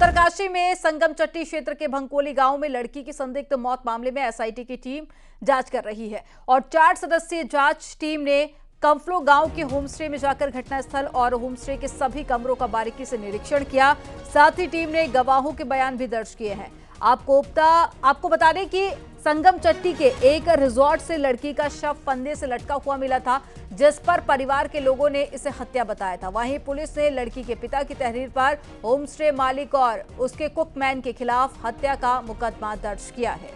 उत्तरकाशी में संगमचट्टी क्षेत्र के भंकोली गांव में लड़की की संदिग्ध मौत मामले में एसआईटी की टीम जांच कर रही है और 4 सदस्यीय जांच टीम ने कंफलो गांव के होमस्टे में जाकर घटनास्थल और होमस्टे के सभी कमरों का बारीकी से निरीक्षण किया। साथ ही टीम ने गवाहों के बयान भी दर्ज किए हैं। आपको बता दें कि संगमचट्टी के एक रिजॉर्ट से लड़की का शव फंदे से लटका हुआ मिला था, जिस पर परिवार के लोगों ने इसे हत्या बताया था। वहीं पुलिस ने लड़की के पिता की तहरीर पर होमस्टे मालिक और उसके कुकमैन के खिलाफ हत्या का मुकदमा दर्ज किया है।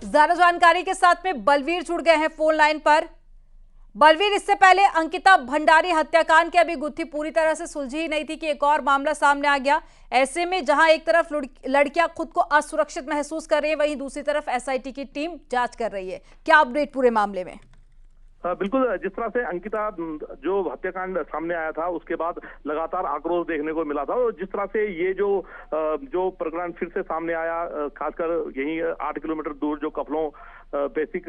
ज्यादा जानकारी के साथ में बलवीर जुड़ गए हैं फोन लाइन पर। बलवीर, इससे पहले अंकिता भंडारी हत्याकांड की अभी गुत्थी पूरी तरह से सुलझी ही नहीं थी कि एक और मामला सामने आ गया। ऐसे में जहां एक तरफ लड़कियां खुद को असुरक्षित महसूस कर रही है, वहीं दूसरी तरफ एसआईटी की टीम जांच कर रही है। क्या अपडेट पूरे मामले में? बिल्कुल, जिस तरह से अंकिता जो हत्याकांड सामने आया था उसके बाद लगातार आक्रोश देखने को मिला था और जिस तरह से ये जो प्रकरण फिर से सामने आया, खासकर यहीं 8 किलोमीटर दूर जो कफलों बेसिक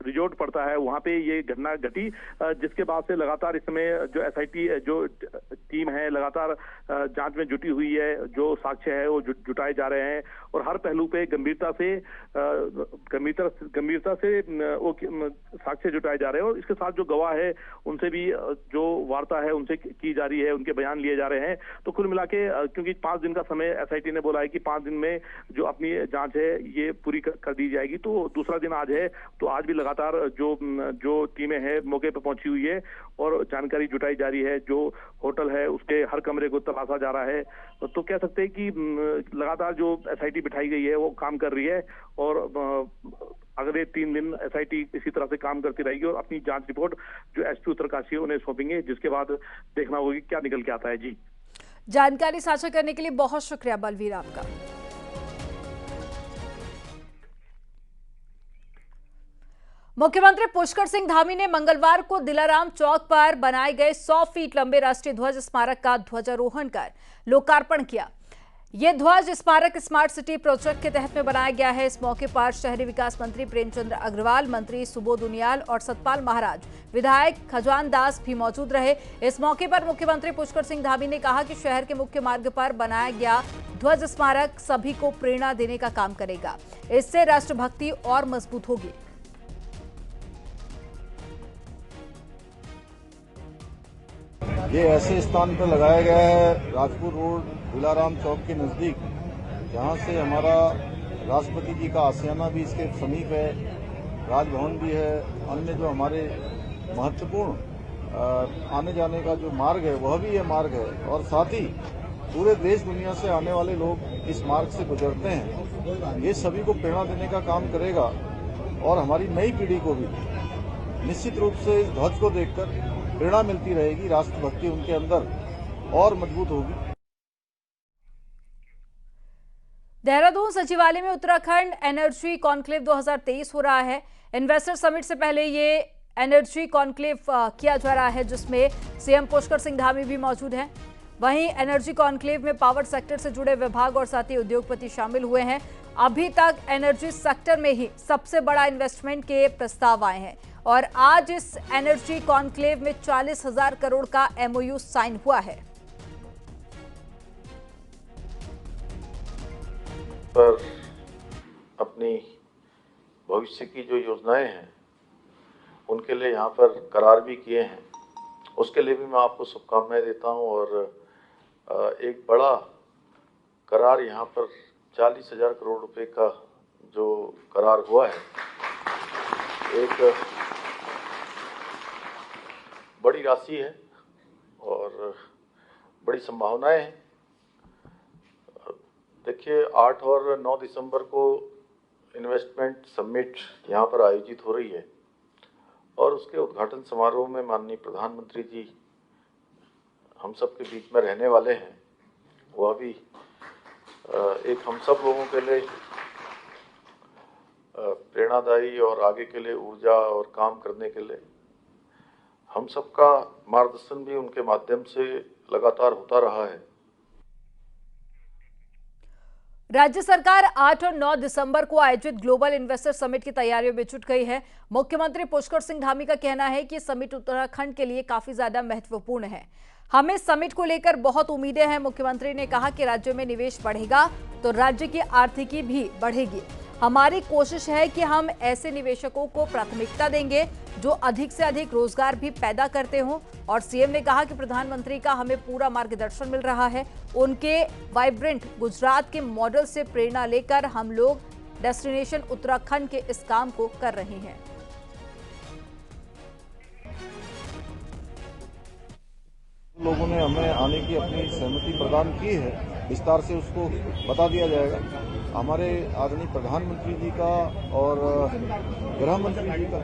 रिजोर्ट पड़ता है, वहां पे ये घटना घटी, जिसके बाद से लगातार इस समय जो एसआईटी जो टीम है लगातार जांच में जुटी हुई है। जो साक्ष्य है वो जुटाए जा रहे हैं और हर पहलू पे गंभीरता से वो साक्ष्य जुटाए जा रहे हैं और इसके साथ जो गवाह है उनसे भी जो वार्ता है उनसे की जा रही है, उनके बयान लिए जा रहे हैं। तो कुल मिला के क्योंकि 5 दिन का समय एसआईटी ने बोला है कि 5 दिन में जो अपनी जांच है ये पूरी कर दी जाएगी, तो दूसरा दिन आज है, तो आज भी लगातार जो टीमें हैं मौके पर पहुंची हुई है और जानकारी जुटाई जा रही है। जो होटल है उसके हर कमरे को तलाशा जा रहा है। तो कह सकते हैं कि लगातार जो एसआईटी बिठाई गई है वो काम कर रही है और अगले 3 दिन एसआईटी इसी तरह से काम करती रहेगी और अपनी जांच रिपोर्ट जो एसपी उत्तरकाशी उन्हें सौंपेंगे, जिसके बाद देखना होगा कि क्या निकल के आता है। जी, जानकारी साझा करने के लिए बहुत शुक्रिया बलवीर आपका। मुख्यमंत्री पुष्कर सिंह धामी ने मंगलवार को दिलाराम चौक पर बनाए गए 100 फीट लंबे राष्ट्रीय ध्वज स्मारक का ध्वजारोहण कर लोकार्पण किया। यह ध्वज स्मारक स्मार्ट सिटी प्रोजेक्ट के तहत में बनाया गया है। इस मौके पर शहरी विकास मंत्री प्रेमचंद्र अग्रवाल, मंत्री सुबोध उनियाल और सतपाल महाराज, विधायक खजान दास भी मौजूद रहे। इस मौके पर मुख्यमंत्री पुष्कर सिंह धामी ने कहा कि शहर के मुख्य मार्ग पर बनाया गया ध्वज स्मारक सभी को प्रेरणा देने का काम करेगा। इससे राष्ट्रभक्ति और मजबूत होगी। ये ऐसे स्थान पर लगाया गया है राजपुर रोड दिलाराम चौक के नजदीक, जहां से हमारा राष्ट्रपति जी का आसियाना भी इसके समीप है, राजभवन भी है, अन्य जो हमारे महत्वपूर्ण आने जाने का जो मार्ग है वह भी ये मार्ग है और साथ ही पूरे देश दुनिया से आने वाले लोग इस मार्ग से गुजरते हैं। ये सभी को प्रेरणा देने का काम करेगा और हमारी नई पीढ़ी को भी निश्चित रूप से इस ध्वज को देखकर प्रेरणा मिलती रहेगी, राष्ट्रभक्ति उनके अंदर और मजबूत होगी। देहरादून सचिवालय में उत्तराखंड एनर्जी कॉन्क्लेव 2023 हो रहा है। इन्वेस्टर समिट से पहले ये एनर्जी कॉन्क्लेव किया जा रहा है, जिसमें सीएम पुष्कर सिंह धामी भी मौजूद हैं। वहीं एनर्जी कॉन्क्लेव में पावर सेक्टर से जुड़े विभाग और साथ ही उद्योगपति शामिल हुए हैं। अभी तक एनर्जी सेक्टर में ही सबसे बड़ा इन्वेस्टमेंट के प्रस्ताव आए हैं और आज इस एनर्जी कॉन्क्लेव में 40,000 करोड़ का एमओयू साइन हुआ है। पर अपनी भविष्य की जो योजनाएं हैं उनके लिए यहाँ पर करार भी किए हैं, उसके लिए भी मैं आपको शुभकामनाएं देता हूँ। और एक बड़ा करार यहाँ पर 40,000 करोड़ रुपए का जो करार हुआ है, एक बड़ी राशि है और बड़ी संभावनाएं हैं। देखिए, 8 और 9 दिसंबर को इन्वेस्टमेंट समिट यहाँ पर आयोजित हो रही है और उसके उद्घाटन समारोह में माननीय प्रधानमंत्री जी हम सब के बीच में रहने वाले हैं। वह भी एक हम सब लोगों के लिए प्रेरणादायी और आगे के लिए ऊर्जा और काम करने के लिए हम सबका मार्गदर्शन भी उनके माध्यम से लगातार होता रहा है। राज्य सरकार 8 और 9 दिसंबर को आयोजित ग्लोबल इन्वेस्टर समिट की तैयारियों में जुट गई है। मुख्यमंत्री पुष्कर सिंह धामी का कहना है कि समिट उत्तराखंड के लिए काफी ज्यादा महत्वपूर्ण है। हमें समिट को लेकर बहुत उम्मीदें हैं। मुख्यमंत्री ने कहा कि राज्य में निवेश बढ़ेगा तो राज्य की आर्थिकी भी बढ़ेगी। हमारी कोशिश है कि हम ऐसे निवेशकों को प्राथमिकता देंगे जो अधिक से अधिक रोजगार भी पैदा करते हों। और सीएम ने कहा कि प्रधानमंत्री का हमें पूरा मार्गदर्शन मिल रहा है। उनके वाइब्रेंट गुजरात के मॉडल से प्रेरणा लेकर हम लोग डेस्टिनेशन उत्तराखंड के इस काम को कर रहे हैं। लोगों ने हमें आने की अपनी सहमति प्रदान की है, विस्तार से उसको बता दिया जाएगा। हमारे आदरणीय प्रधानमंत्री जी का और गृह मंत्री जी का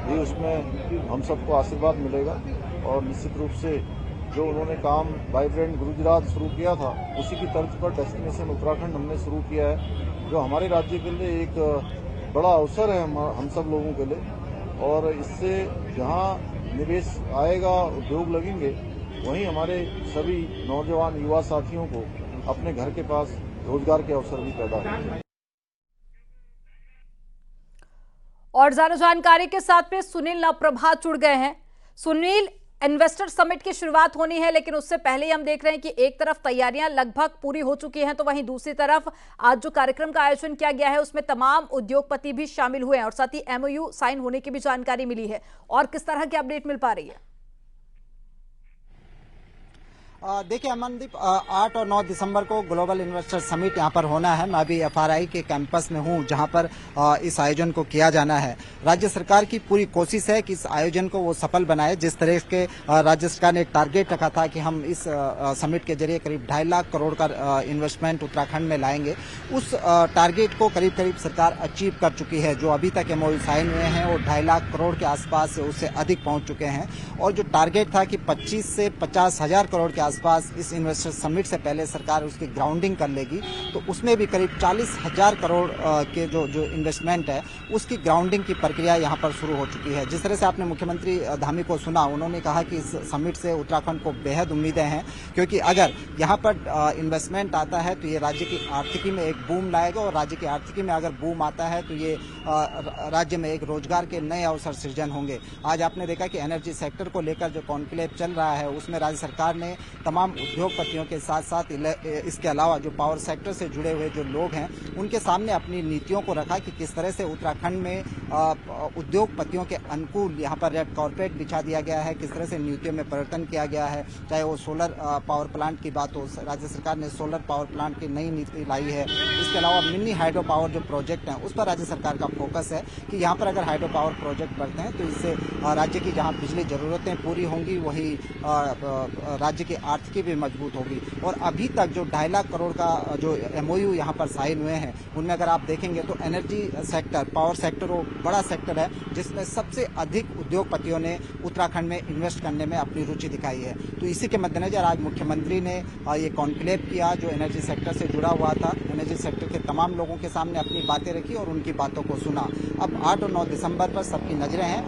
भी उसमें हम सबको आशीर्वाद मिलेगा। और निश्चित रूप से जो उन्होंने काम वाइब्रेंट गुजरात शुरू किया था, उसी की तर्ज पर डेस्टिनेशन उत्तराखंड हमने शुरू किया है, जो हमारे राज्य के लिए एक बड़ा अवसर है हम सब लोगों के लिए। और इससे जहां निवेश आएगा, उद्योग लगेंगे, वहीं हमारे सभी नौजवान युवा साथियों को अपने घर के पास रोजगार के अवसर भी पैदा होंगे। और ज्यादा जानकारी के साथ में सुनील नवप्रभात जुड़ गए हैं। सुनील, इन्वेस्टर समिट की शुरुआत होनी है, लेकिन उससे पहले ही हम देख रहे हैं कि एक तरफ तैयारियां लगभग पूरी हो चुकी हैं, तो वहीं दूसरी तरफ आज जो कार्यक्रम का आयोजन किया गया है उसमें तमाम उद्योगपति भी शामिल हुए हैं और साथ ही एमओयू साइन होने की भी जानकारी मिली है। और किस तरह की अपडेट मिल पा रही है? देखिए अमनदीप, 8 और 9 दिसंबर को ग्लोबल इन्वेस्टर समिट यहां पर होना है। मैं अभी एफआरआई के कैंपस में हूं, जहां पर इस आयोजन को किया जाना है। राज्य सरकार की पूरी कोशिश है कि इस आयोजन को वो सफल बनाए। जिस तरह के राज्य सरकार ने एक टारगेट रखा था कि हम इस समिट के जरिए करीब 2.5 लाख करोड़ का इन्वेस्टमेंट उत्तराखंड में लाएंगे, उस टारगेट को करीब करीब सरकार अचीव कर चुकी है। जो अभी तक एमओयू साइन हुए हैं वो 2.5 लाख करोड़ के आसपास से उससे अधिक पहुंच चुके हैं। और जो टारगेट था कि 25 से 50 हजार करोड़ के आसपास इस इन्वेस्टर समिट से पहले सरकार उसकी ग्राउंडिंग कर लेगी, तो उसमें भी करीब 40,000 करोड़ के जो इन्वेस्टमेंट है उसकी ग्राउंडिंग की प्रक्रिया यहां पर शुरू हो चुकी है। जिस तरह से आपने मुख्यमंत्री धामी को सुना, उन्होंने कहा कि इस समिट से उत्तराखंड को बेहद उम्मीदें हैं, क्योंकि अगर यहां पर इन्वेस्टमेंट आता है तो ये राज्य की आर्थिकी में एक बूम लाएगा। और राज्य की आर्थिकी में अगर बूम आता है तो ये राज्य में एक रोजगार के नए अवसर सृजन होंगे। आज आपने देखा कि एनर्जी सेक्टर को लेकर जो कॉन्क्लेव चल रहा है उसमें राज्य सरकार ने तमाम उद्योगपतियों के साथ साथ इसके अलावा जो पावर सेक्टर से जुड़े हुए जो लोग हैं उनके सामने अपनी नीतियों को रखा कि किस तरह से उत्तराखंड में उद्योगपतियों के अनुकूल यहाँ पर रेड कॉर्पेट बिछा दिया गया है, किस तरह से नीतियों में परिवर्तन किया गया है। चाहे वो सोलर पावर प्लांट की बात हो, राज्य सरकार ने सोलर पावर प्लांट की नई नीति लाई है। इसके अलावा मिनी हाइड्रो पावर जो प्रोजेक्ट हैं उस पर राज्य सरकार का फोकस है कि यहाँ पर अगर हाइड्रो पावर प्रोजेक्ट बढ़ते हैं तो इससे राज्य की जहाँ बिजली जरूरतें पूरी होंगी, वही राज्य की आर्थिकी भी मजबूत होगी। और अभी तक जो 2.5 लाख करोड़ का जो एमओयू यहाँ पर साइन हुए हैं उनमें अगर आप देखेंगे तो एनर्जी सेक्टर, पावर सेक्टर वो बड़ा सेक्टर है जिसमें सबसे अधिक उद्योगपतियों ने उत्तराखंड में इन्वेस्ट करने में अपनी रुचि दिखाई है। तो इसी के मद्देनजर आज मुख्यमंत्री ने ये कॉन्क्लेव किया जो एनर्जी सेक्टर से जुड़ा हुआ था। एनर्जी सेक्टर के तमाम लोगों के सामने अपनी बातें रखी और उनकी बातों को सुना। अब 8 और 9 दिसंबर पर सबकी नजरें हैं।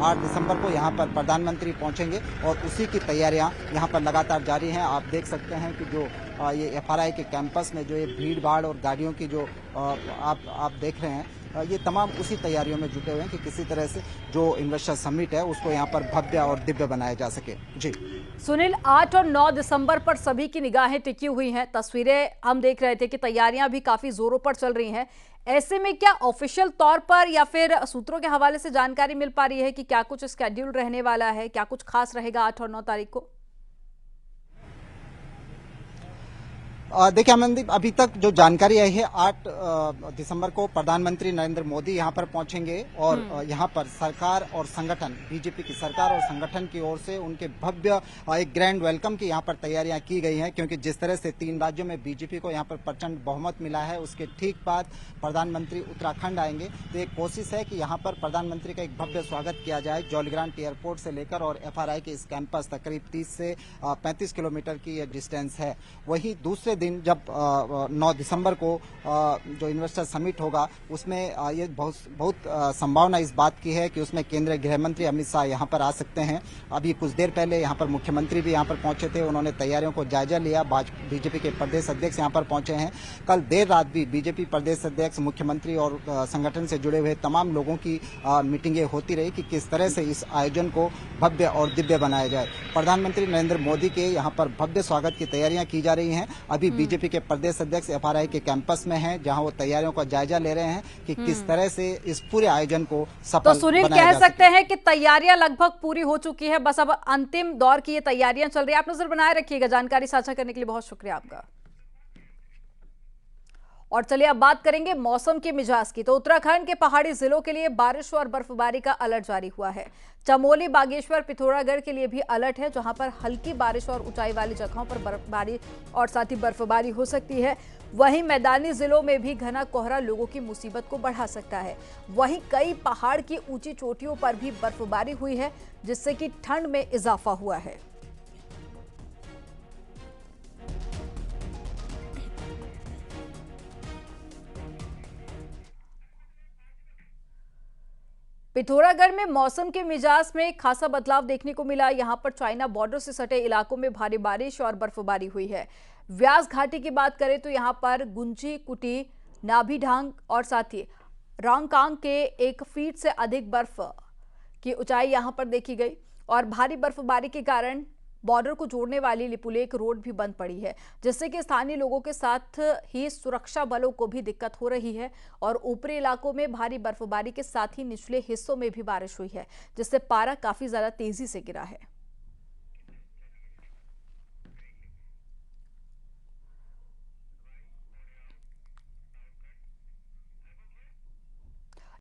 8 दिसंबर को यहाँ पर प्रधानमंत्री पहुंचेंगे और उसी की तैयारियां यहाँ पर लगातार जारी हैं। आप देख सकते हैं कि जो ये एफआरआई के कैंपस में जो ये भीड़ भाड़ और गाड़ियों की जो आप देख रहे हैं, ये तमाम उसी तैयारियों में जुटे हुए हैं कि किसी तरह से जो इन्वेस्टर समिट है उसको यहाँ पर भव्य और दिव्य बनाया जा सके। जी सुनील, 8 और 9 दिसंबर पर सभी की निगाहें टिकी हुई हैं। तस्वीरें हम देख रहे थे कि तैयारियां भी काफी जोरों पर चल रही हैं। ऐसे में क्या ऑफिशियल तौर पर या फिर सूत्रों के हवाले से जानकारी मिल पा रही है कि क्या कुछ स्केड्यूल रहने वाला है, क्या कुछ खास रहेगा 8 और 9 तारीख को? देखिए अमनदीप, अभी तक जो जानकारी आई है 8 दिसंबर को प्रधानमंत्री नरेंद्र मोदी यहां पर पहुंचेंगे और यहां पर सरकार और संगठन, बीजेपी की सरकार और संगठन की ओर से उनके भव्य एक ग्रैंड वेलकम की यहां पर तैयारियां की गई हैं। क्योंकि जिस तरह से 3 राज्यों में बीजेपी को यहां पर प्रचंड बहुमत मिला है, उसके ठीक बाद प्रधानमंत्री उत्तराखंड आएंगे। तो एक कोशिश है कि यहां पर प्रधानमंत्री का एक भव्य स्वागत किया जाए। जौलीग्रांट एयरपोर्ट से लेकर और एफआरआई के इस कैंपस तक करीब 30 से 35 किलोमीटर की यह डिस्टेंस है। वहीं दूसरे दिन जब 9 दिसंबर को जो इन्वेस्टर समिट होगा उसमें ये बहुत संभावना इस बात की है कि उसमें केंद्रीय गृह मंत्री अमित शाह यहाँ पर आ सकते हैं। अभी कुछ देर पहले यहाँ पर मुख्यमंत्री भी यहाँ पर पहुंचे थे, उन्होंने तैयारियों को जायजा लिया। बीजेपी के प्रदेश अध्यक्ष यहाँ पर पहुंचे हैं। कल देर रात भी बीजेपी प्रदेश अध्यक्ष, मुख्यमंत्री और संगठन से जुड़े हुए तमाम लोगों की मीटिंगें होती रही कि किस तरह से इस आयोजन को भव्य और दिव्य बनाया जाए। प्रधानमंत्री नरेंद्र मोदी के यहाँ पर भव्य स्वागत की तैयारियां की जा रही हैं। अभी बीजेपी के प्रदेश अध्यक्ष FRI के कैंपस में हैं, जहां वो तैयारियों का जायजा ले रहे हैं कि किस तरह से इस पूरे आयोजन को सफल तो सुनील, कह सकते हैं कि तैयारियां लगभग पूरी हो चुकी है, बस अब अंतिम दौर की ये तैयारियां चल रही है। आप नजर बनाए रखिएगा। जानकारी साझा करने के लिए बहुत शुक्रिया आपका। और चलिए अब बात करेंगे मौसम के मिजाज की। तो उत्तराखंड के पहाड़ी जिलों के लिए बारिश और बर्फबारी का अलर्ट जारी हुआ है। चमोली, बागेश्वर, पिथौरागढ़ के लिए भी अलर्ट है, जहां पर हल्की बारिश और ऊंचाई वाली जगहों पर बर्फबारी और साथ ही बर्फबारी हो सकती है। वहीं मैदानी जिलों में भी घना कोहरा लोगों की मुसीबत को बढ़ा सकता है। वहीं कई पहाड़ की ऊंची चोटियों पर भी बर्फबारी हुई है, जिससे कि ठंड में इजाफा हुआ है। पिथौरागढ़ में मौसम के मिजाज में खासा बदलाव देखने को मिला। यहां पर चाइना बॉर्डर से सटे इलाकों में भारी बारिश और बर्फबारी हुई है। व्यास घाटी की बात करें तो यहां पर गुंजी, कुटी, नाभीढांग और साथ ही रोंगकांग के 1 फीट से अधिक बर्फ की ऊंचाई यहां पर देखी गई। और भारी बर्फबारी के कारण बॉर्डर को जोड़ने वाली लिपुलेख रोड भी बंद पड़ी है, जिससे कि स्थानीय लोगों के साथ ही सुरक्षा बलों को भी दिक्कत हो रही है। और ऊपरी इलाकों में भारी बर्फबारी के साथ ही निचले हिस्सों में भी बारिश हुई है, जिससे पारा काफी ज्यादा तेजी से गिरा है।